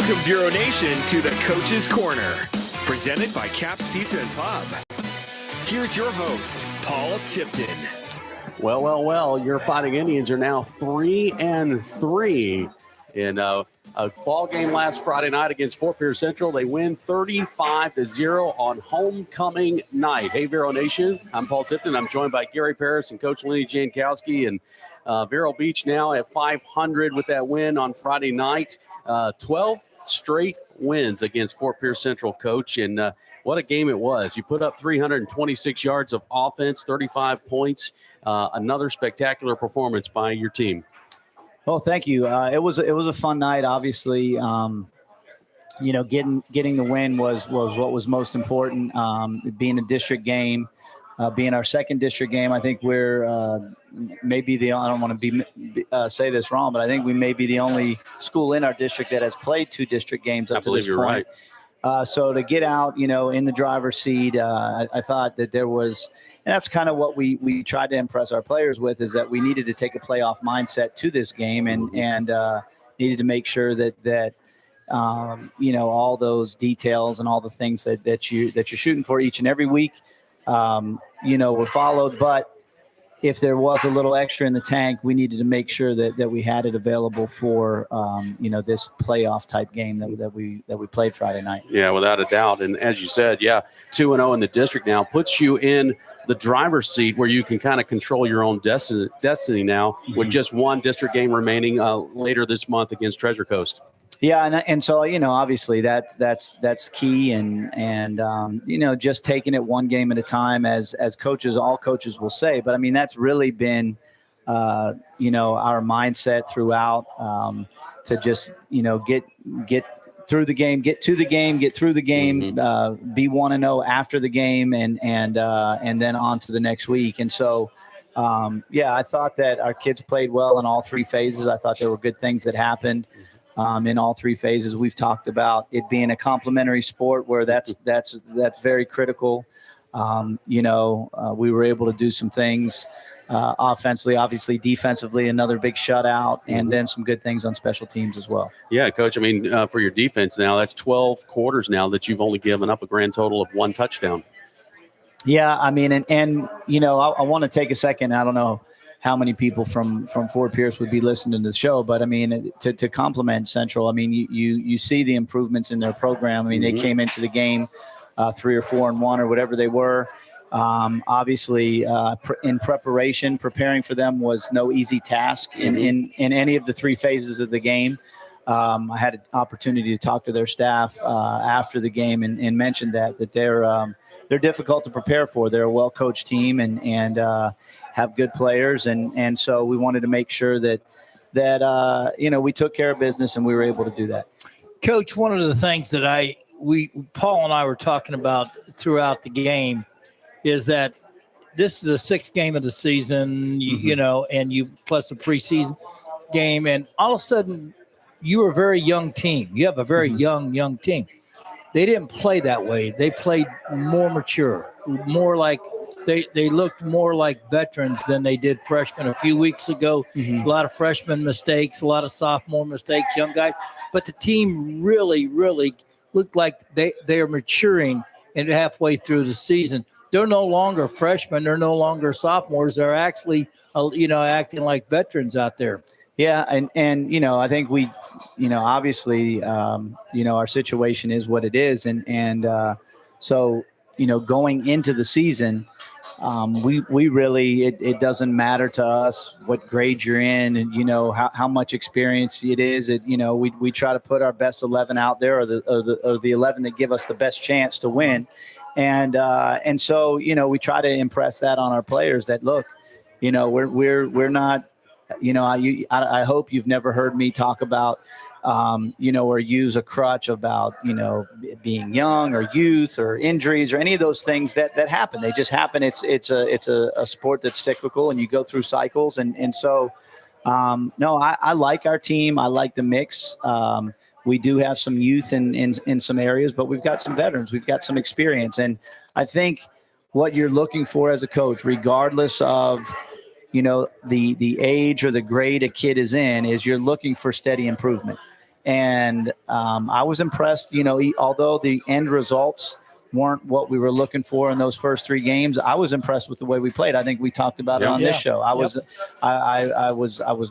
Welcome, Bureau Nation, to the Coach's Corner, presented by Caps Pizza and Pub. Here's your host, Paul Tipton. Well, your Fighting Indians are now 3-3 in a ball game last Friday night against Fort Pierce Central. They win 35-0 on homecoming night. Hey, Vero Nation, I'm Paul Tipton. I'm joined by Gary Parris and Coach Lenny Jankowski. And Vero Beach now at 500 with that win on Friday night. 12 straight wins against Fort Pierce Central, Coach. And what a game it was. You put up 326 yards of offense, 35 points. Another spectacular performance by your team. Well, thank you. It was a fun night. Obviously, getting the win was what was most important. Being a district game, being our second district game, I think we're maybe I don't want to say this wrong, but I think we may be the only school in our district that has played two district games up to this point. I believe you're right. So to get out, in the driver's seat, I thought that there was, and that's kind of what we tried to impress our players with, is that we needed to take a playoff mindset to this game and needed to make sure that all those details and all the things that you're shooting for each and every week, were followed. But if there was a little extra in the tank, we needed to make sure that we had it available for, this playoff type game that we played Friday night. Yeah, without a doubt. And as you said, 2-0 in the district now puts you in the driver's seat where you can kind of control your own destiny now with just one district game remaining later this month against Treasure Coast. Yeah, and so obviously that's key, and just taking it one game at a time, as coaches, all coaches will say. But I mean, that's really been our mindset throughout, to just get through the game, get to the game, get through the game, be 1-0 after the game, and then on to the next week. And so I thought that our kids played well in all three phases. I thought there were good things that happened. In all three phases. We've talked about it being a complementary sport where that's very critical. We were able to do some things offensively, obviously defensively, another big shutout, and then some good things on special teams as well. Yeah, Coach, I mean, for your defense now, that's 12 quarters now that you've only given up a grand total of one touchdown. Yeah, I mean, and I want to take a second. I don't know how many people from Fort Pierce would be listening to the show, but I mean, to compliment Central, I mean, you see the improvements in their program. I mean, they came into the game 3 or 4-1 or whatever they were. Obviously, in preparing for them was no easy task in any of the three phases of the game. I had an opportunity to talk to their staff after the game and mentioned that they're difficult to prepare for. They're a well-coached team and have good players, and so we wanted to make sure that we took care of business, and we were able to do that. Coach, one of the things that Paul and I were talking about throughout the game is that this is the sixth game of the season, and you plus the preseason game, and all of a sudden you're a very young team. You have a very young team. They didn't play that way. They played more mature, more like they looked more like veterans than they did freshmen a few weeks ago. A lot of freshman mistakes, a lot of sophomore mistakes, young guys. But the team really, really looked like they are maturing and halfway through the season. They're no longer freshmen. They're no longer sophomores. They're actually, acting like veterans out there. Yeah, and I think we, obviously, our situation is what it is, and so going into the season, we really it doesn't matter to us what grade you're in, and how much experience it is. We try to put our best 11 out there, or the 11 that give us the best chance to win, and so we try to impress that on our players. That look, we're not. I hope you've never heard me talk about, or use a crutch about, being young or youth or injuries or any of those things that happen. They just happen. It's a sport that's cyclical, and you go through cycles. And so, no, I like our team. I like the mix. We do have some youth in some areas, but we've got some veterans. We've got some experience. And I think what you're looking for as a coach, regardless of, the age or the grade a kid is in, is you're looking for steady improvement. And I was impressed, although the end results weren't what we were looking for in those first 3 games. I was impressed with the way we played. I think we talked about it on this show. I was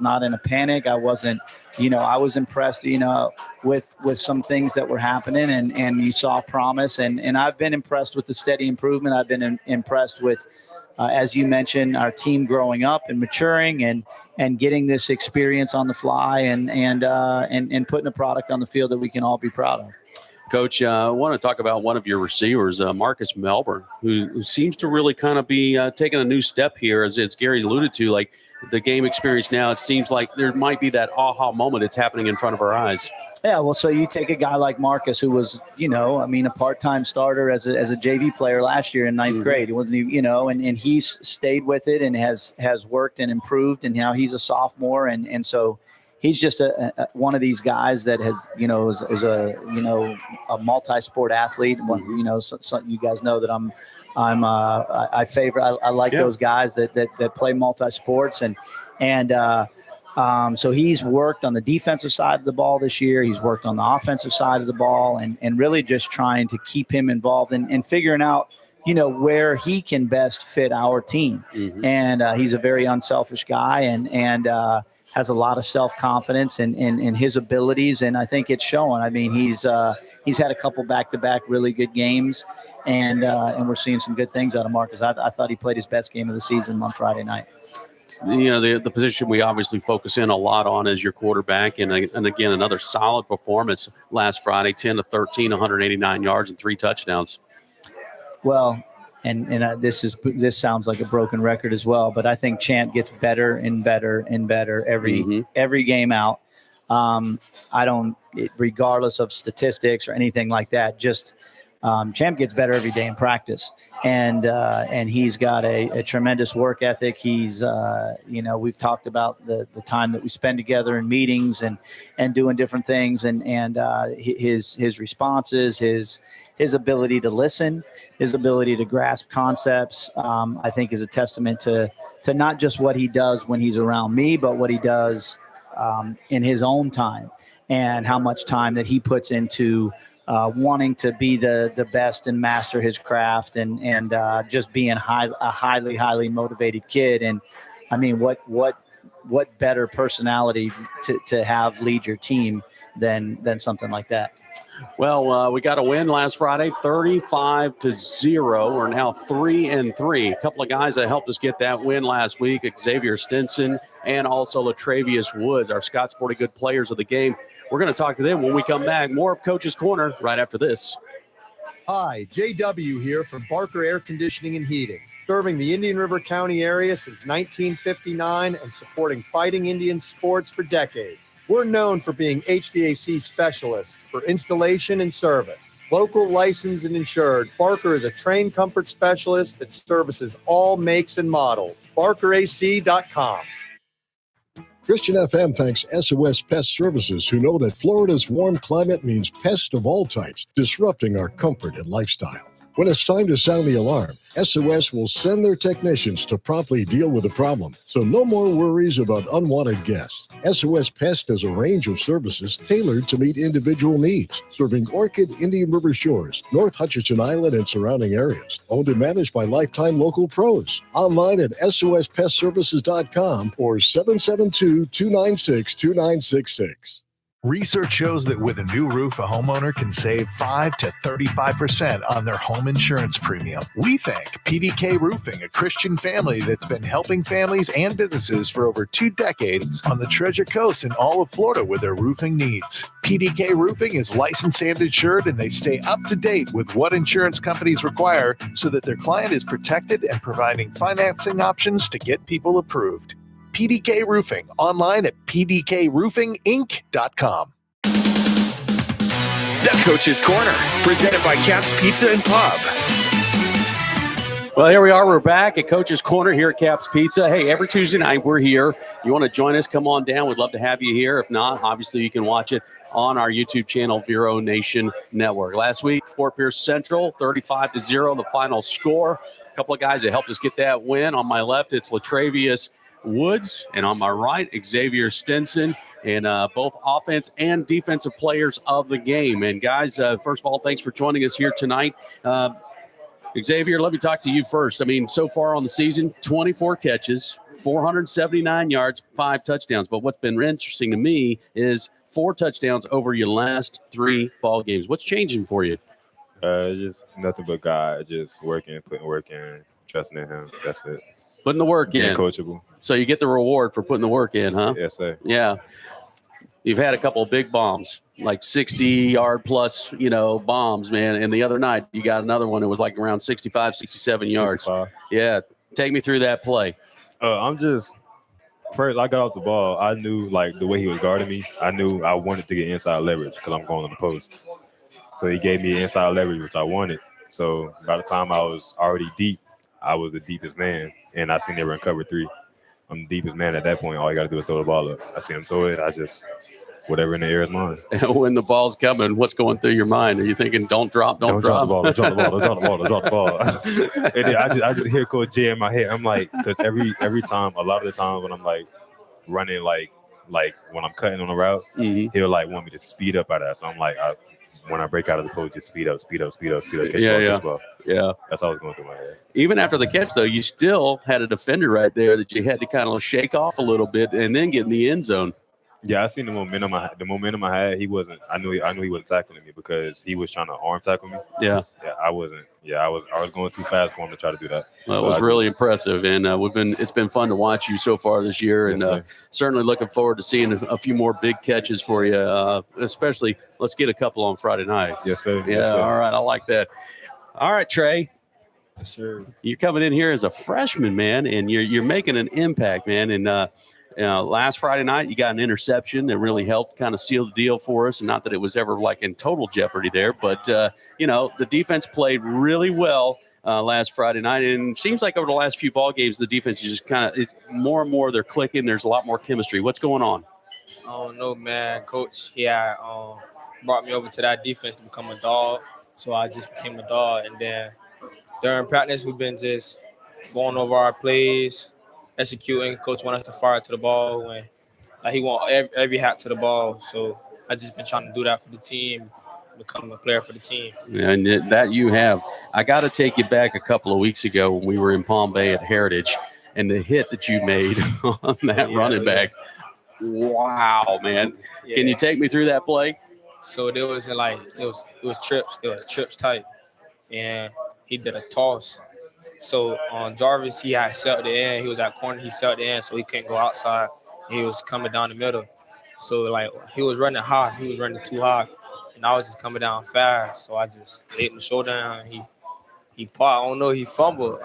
not in a panic. I wasn't, I was impressed, with some things that were happening, and you saw promise. And I've been impressed with the steady improvement. I've been impressed with, as you mentioned, our team growing up and maturing and getting this experience on the fly and putting a product on the field that we can all be proud of. Coach, I want to talk about one of your receivers, Marcus Melbourne, who seems to really kind of be taking a new step here, as Gary alluded to. Like the game experience now, it seems like there might be that aha moment that's happening in front of our eyes. Yeah, well, so you take a guy like Marcus, who was, a part-time starter as a JV player last year in ninth grade. He wasn't even, and he's stayed with it and has worked and improved, and now he's a sophomore, and so he's just one of these guys that has, is a multi-sport athlete. So you guys know that I like those guys that play multi-sports, so he's worked on the defensive side of the ball this year. He's worked on the offensive side of the ball, and really just trying to keep him involved and figuring out, where he can best fit our team. And he's a very unselfish guy, and has a lot of self-confidence in his abilities, and I think it's showing. I mean, he's had a couple back-to-back really good games, and we're seeing some good things out of Marcus. I thought he played his best game of the season on Friday night. The position we obviously focus in a lot on is your quarterback, and again, another solid performance last Friday, 10-13, 189 yards and 3 touchdowns. Well, and this sounds like a broken record as well, but I think Champ gets better and better and better every game out. Regardless of statistics or anything like that, just Champ gets better every day in practice, and he's got a tremendous work ethic. He's we've talked about the time that we spend together in meetings and doing different things, and his responses, his ability to listen, his ability to grasp concepts, I think is a testament to not just what he does when he's around me, but what he does in his own time, and how much time that he puts into wanting to be the best and master his craft, and just being a highly motivated kid. And I mean, what better personality to have lead your team than something like that. Well, we got a win last Friday, 35-0. We're now 3-3. A couple of guys that helped us get that win last week, Xavier Stinson and also Latravius Woods, our Scott Sporting Good players of the game. We're going to talk to them when we come back. More of Coach's Corner right after this. Hi, JW here from Barker Air Conditioning and Heating, serving the Indian River County area since 1959 and supporting fighting Indian sports for decades. We're known for being HVAC specialists for installation and service. Local, licensed, and insured, Barker is a trained comfort specialist that services all makes and models. BarkerAC.com. Christian FM thanks SOS Pest Services, who know that Florida's warm climate means pests of all types, disrupting our comfort and lifestyle. When it's time to sound the alarm, SOS will send their technicians to promptly deal with the problem, so no more worries about unwanted guests. SOS Pest has a range of services tailored to meet individual needs, serving Orchid, Indian River Shores, North Hutchinson Island, and surrounding areas. Owned and managed by lifetime local pros. Online at sospestservices.com or 772-296-2966. Research shows that with a new roof, a homeowner can save 5 to 35% on their home insurance premium. We thank PDK Roofing, a Christian family that's been helping families and businesses for over 2 decades on the Treasure Coast and all of Florida with their roofing needs. PDK Roofing is licensed and insured, and they stay up to date with what insurance companies require so that their client is protected and providing financing options to get people approved. PDK Roofing, online at pdkroofinginc.com. The Coach's Corner, presented by Caps Pizza and Pub. Well, here we are. We're back at Coach's Corner here at Caps Pizza. Hey, every Tuesday night we're here. You want to join us, come on down. We'd love to have you here. If not, obviously you can watch it on our YouTube channel, Vero Nation Network. Last week, Fort Pierce Central, 35-0, the final score. A couple of guys that helped us get that win. On my left, it's Latravius Woods, and on my right, Xavier Stinson, and both offense and defensive players of the game. And guys, first of all, thanks for joining us here tonight. Xavier, let me talk to you first. I mean, so far on the season, 24 catches, 479 yards, 5 touchdowns. But what's been interesting to me is 4 touchdowns over your last 3 ball games. What's changing for you? Just nothing but God. Just working, putting work in, trusting in Him. That's it. Putting the work Being in. coachable. So you get the reward for putting the work in, huh? Yes, sir. Yeah. You've had a couple of big bombs, like 60-yard plus, bombs, man. And the other night you got another one that was like around 65, 67 yards. 65. Yeah. Take me through that play. First, I got off the ball. I knew, the way he was guarding me, I knew I wanted to get inside leverage because I'm going on the post. So he gave me inside leverage, which I wanted. So by the time I was already deep, I was the deepest man. And I seen they were in cover 3. I'm the deepest man at that point. All you got to do is throw the ball up. I see him throw it. I just, whatever in the air is mine. When the ball's coming, what's going through your mind? Are you thinking, don't drop? Don't drop the ball. Don't drop the ball. And then I just hear Coach J in my head. I'm like, because every time, a lot of the times when I'm running, like when I'm cutting on the route, he'll want me to speed up out of that. So I'm like, when I break out of the post, just speed up. Catch the ball. Yeah. That's how I was going through my head. Even after the catch, though, you still had a defender right there that you had to kind of shake off a little bit and then get in the end zone. Yeah, I seen the momentum I had. He wasn't. I knew he wasn't tackling me because he was trying to arm tackle me. Yeah. Yeah, I wasn't. Yeah, I was going too fast for him to try to do that. Well, it was really impressive, and it's been fun to watch you so far this year, and certainly looking forward to seeing a few more big catches for you. Especially, let's get a couple on Friday nights. Yes, sir. Yeah. Yes, sir. All right, I like that. All right, Trey. Yes, sir. You're coming in here as a freshman, man, and you're making an impact, man. And last Friday night, you got an interception that really helped kind of seal the deal for us. And not that it was ever in total jeopardy there, but the defense played really well last Friday night. And it seems like over the last few ball games, the defense is just kind of more and more they're clicking. There's a lot more chemistry. What's going on? I don't know, man. Coach, brought me over to that defense to become a dog. So I just became a dog. And then during practice, we've been just going over our plays, executing. Coach wanted us to fire to the ball when he want every hat to the ball. So I just been trying to do that for the team, become a player for the team. And that you have. I got to take you back a couple of weeks ago when we were in Palm Bay at Heritage, and the hit that you made on that running back. Wow, man! Yeah. Can you take me through that play? So there was it was trips. It was trips type, and he did a toss. So on Jarvis, he had set the end. He was at corner. He set the end, so he couldn't go outside. He was coming down the middle. So he was running high. He was running too high, and I was just coming down fast. So I just laid my shoulder down. He popped. I don't know. He fumbled.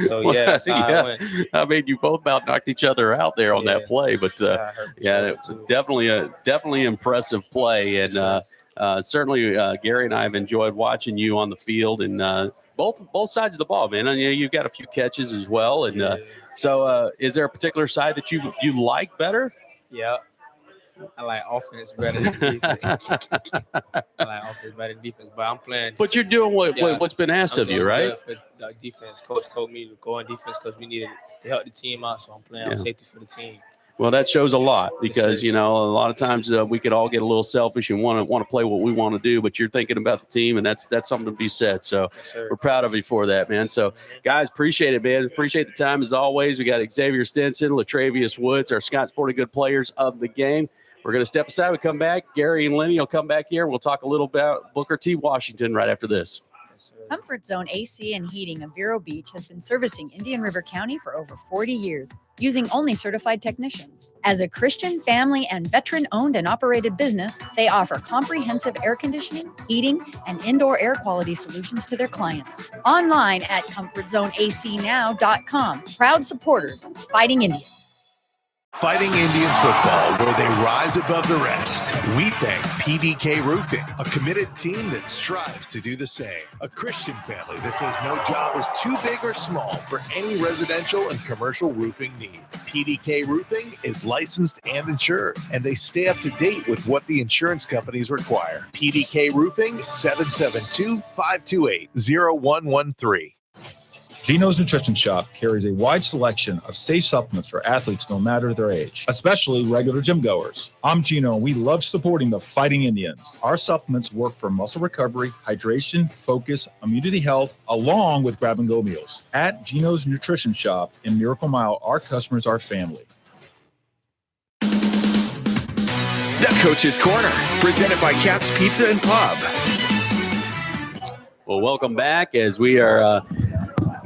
So yeah, that's how it went. I mean, you both about knocked each other out there on that play, but it was definitely impressive play, and certainly Gary and I have enjoyed watching you on the field and. Both sides of the ball, man. And you've got a few catches as well. And so is there a particular side that you like better? Yeah. I like offense better than defense. But I'm playing. But you're doing what's been asked of you, right? For the defense. Coach told me to go on defense because we needed to help the team out. So I'm playing on safety for the team. Well, that shows a lot because, a lot of times we could all get a little selfish and want to play what we want to do, but you're thinking about the team, and that's something to be said. So we're proud of you for that, man. So, guys, appreciate it, man. Appreciate the time as always. We got Xavier Stinson, Latravius Woods, our Scott Sporting Good players of the game. We're going to step aside. We come back. Gary and Lenny will come back here. We'll talk a little about Booker T. Washington right after this. Comfort Zone AC and Heating of Vero Beach has been servicing Indian River County for over 40 years, using only certified technicians. As a Christian, family, and veteran-owned and operated business, they offer comprehensive air conditioning, heating, and indoor air quality solutions to their clients. Online at ComfortZoneACNow.com. Proud supporters of Fighting Indians. Fighting Indians football, where they rise above the rest. We thank PDK Roofing, a committed team that strives to do the same. A Christian family that says no job is too big or small for any residential and commercial roofing need. PDK Roofing is licensed and insured, and they stay up to date with what the insurance companies require. PDK Roofing, 772-528-0113. Geno's Nutrition Shop carries a wide selection of safe supplements for athletes no matter their age, especially regular gym goers. I'm Geno, and we love supporting the Fighting Indians. Our supplements work for muscle recovery, hydration, focus, immunity health, along with grab-and-go meals. At Geno's Nutrition Shop in Miracle Mile, our customers are family. The Coach's Corner, presented by Caps Pizza and Pub. Well, welcome back as we are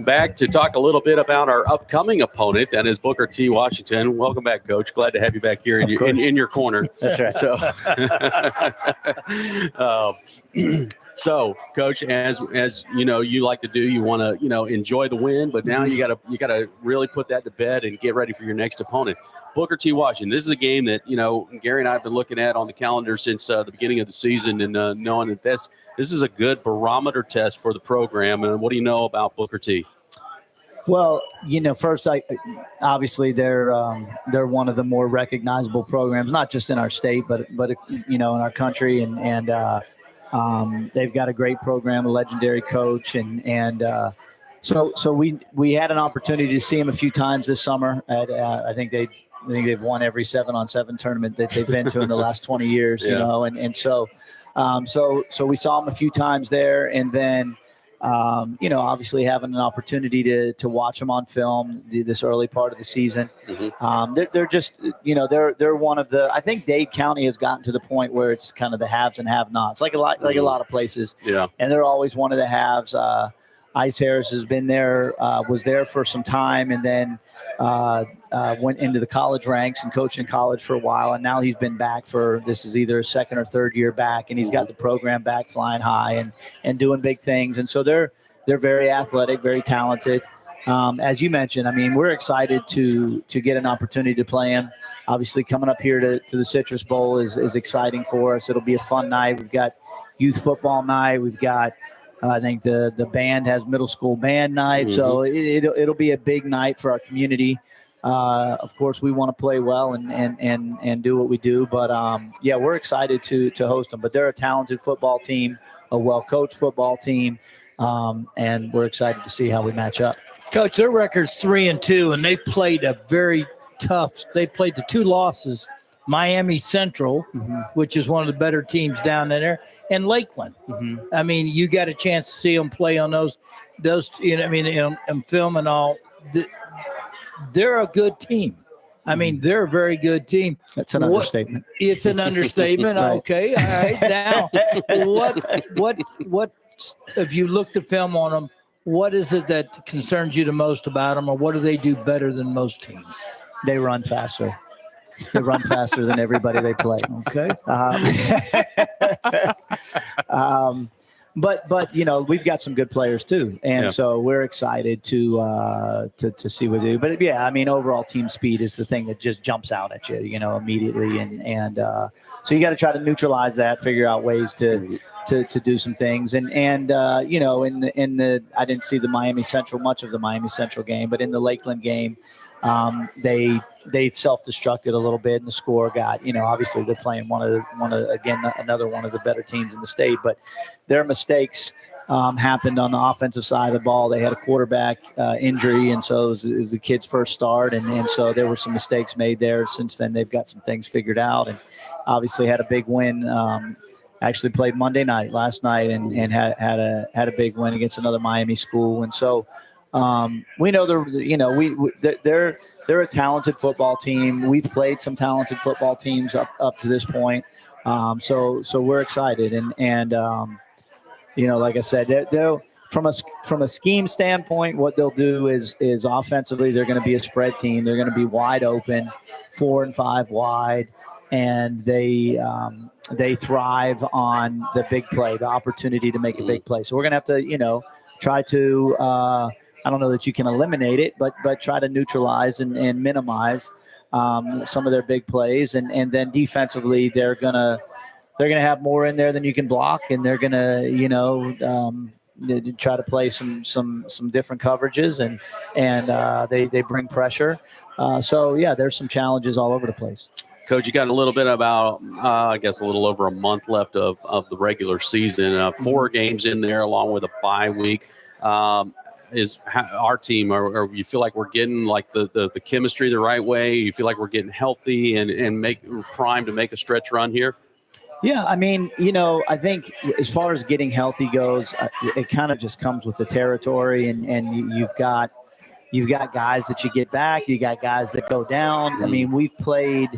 back to talk a little bit about our upcoming opponent, that is Booker T. Washington. Welcome back, Coach. Glad to have you back here in your corner. That's right. So, so, Coach, as you know, you like to do, you want to enjoy the win, but now you gotta really put that to bed and get ready for your next opponent, Booker T. Washington. This is a game that Gary and I have been looking at on the calendar since the beginning of the season, and knowing that this is a good barometer test for the program. And what do you know about Booker T? Well, first, obviously they're one of the more recognizable programs, not just in our state, but in our country, and they've got a great program, a legendary coach, and so we had an opportunity to see him a few times this summer. I think they've won every 7-on-7 tournament that they've been to in the last 20 years, and so we saw him a few times there, and then obviously having an opportunity to watch them on film this early part of the season. They're just, they're one of the, I think Dade County has gotten to the point where it's kind of the haves and have-nots, like a lot of places. Yeah. And they're always one of the haves. Ice Harris has been there, was there for some time, and then went into the college ranks and coached in college for a while. And now he's been back this is either his second or third year back, and he's got the program back flying high and doing big things. And so they're very athletic, very talented. As you mentioned, I mean, we're excited to get an opportunity to play him. Obviously, coming up here to the Citrus Bowl is exciting for us. It'll be a fun night. We've got youth football night. We've got I think the band has middle school band night, so it'll be a big night for our community. Of course, we want to play well and do what we do, but we're excited to host them. But they're a talented football team, a well-coached football team, and we're excited to see how we match up. Coach, their record's 3-2, and they played a very tough. They played the two losses. Miami Central, which is one of the better teams down there, and Lakeland. I mean, you got a chance to see them play on those, in film and all. They're a good team. I mean, they're a very good team. That's an understatement. It's an understatement. Right. Okay. All right. Now, what if you looked at film on them, what is it that concerns you the most about them, or what do they do better than most teams? They run faster. They run faster than everybody they play. Okay. But we've got some good players too, and so we're excited to see what they do. But I mean, overall team speed is the thing that just jumps out at you, immediately, and so you got to try to neutralize that, figure out ways to do some things, and in the I didn't see much of the Miami Central game, but in the Lakeland game. They self-destructed a little bit, and the score got, obviously they're playing another one of the better teams in the state, but their mistakes happened on the offensive side of the ball. They had a quarterback injury, and so it was the kid's first start, and so there were some mistakes made there. Since then, they've got some things figured out, and obviously had a big win. Actually played Monday night last night, and had a big win against another Miami school, and so. We know they're a talented football team. We've played some talented football teams up to this point. So we're excited and like I said, they'll from a scheme standpoint, what they'll do is offensively, they're going to be a spread team. They're going to be wide open, 4 and 5 wide. And they thrive on the big play, the opportunity to make a big play. So we're going to have to, try to, I don't know that you can eliminate it, but try to neutralize and minimize some of their big plays, and then defensively they're gonna have more in there than you can block, and they're gonna try to play some different coverages, and they bring pressure. There's some challenges all over the place. Coach, you got a little bit about, I guess, a little over a month left of the regular season. 4 games in there, along with a bye week. our team? Or you feel like we're getting like the chemistry the right way? You feel like we're getting healthy and primed to make a stretch run here? Yeah, I mean, I think as far as getting healthy goes, it kind of just comes with the territory, and you've got guys that you get back, you got guys that go down. I mean, we've played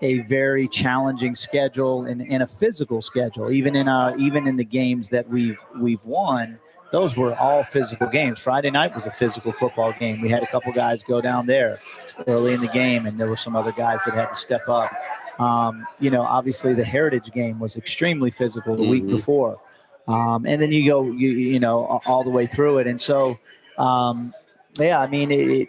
a very challenging schedule and a physical schedule. Even in the games that we've won, those were all physical games. Friday night was a physical football game. We had a couple guys go down there early in the game, and there were some other guys that had to step up. Obviously the Heritage game was extremely physical the week before. And then you go, all the way through it. And so, I mean,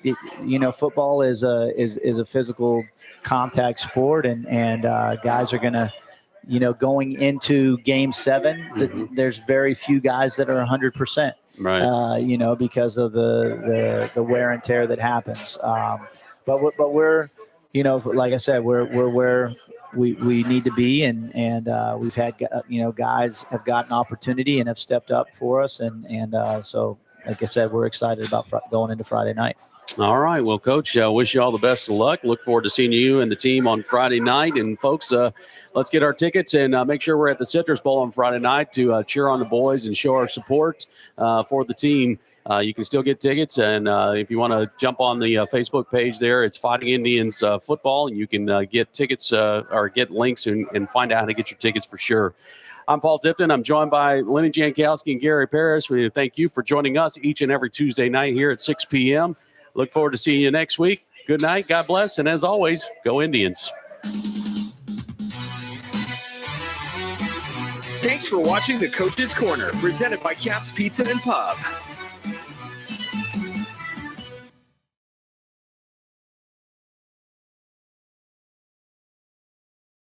football is a physical contact sport, and guys are going to, going into Game 7, there's very few guys that are 100%, right? Because of the wear and tear that happens. But we're, like I said, we're where we need to be, and we've had, guys have gotten opportunity and have stepped up for us, and so. Like I said, we're excited about going into Friday night. All right. Well, Coach, wish you all the best of luck. Look forward to seeing you and the team on Friday night. And, folks, let's get our tickets and make sure we're at the Citrus Bowl on Friday night to cheer on the boys and show our support for the team. You can still get tickets. And if you want to jump on the Facebook page there, it's Fighting Indians Football. And you can get tickets or get links and find out how to get your tickets for sure. I'm Paul Tipton. I'm joined by Lenny Jankowski and Gary Paris. We thank you for joining us each and every Tuesday night here at 6 p.m. Look forward to seeing you next week. Good night. God bless. And as always, go Indians. Thanks for watching the Coach's Corner, presented by Caps Pizza and Pub.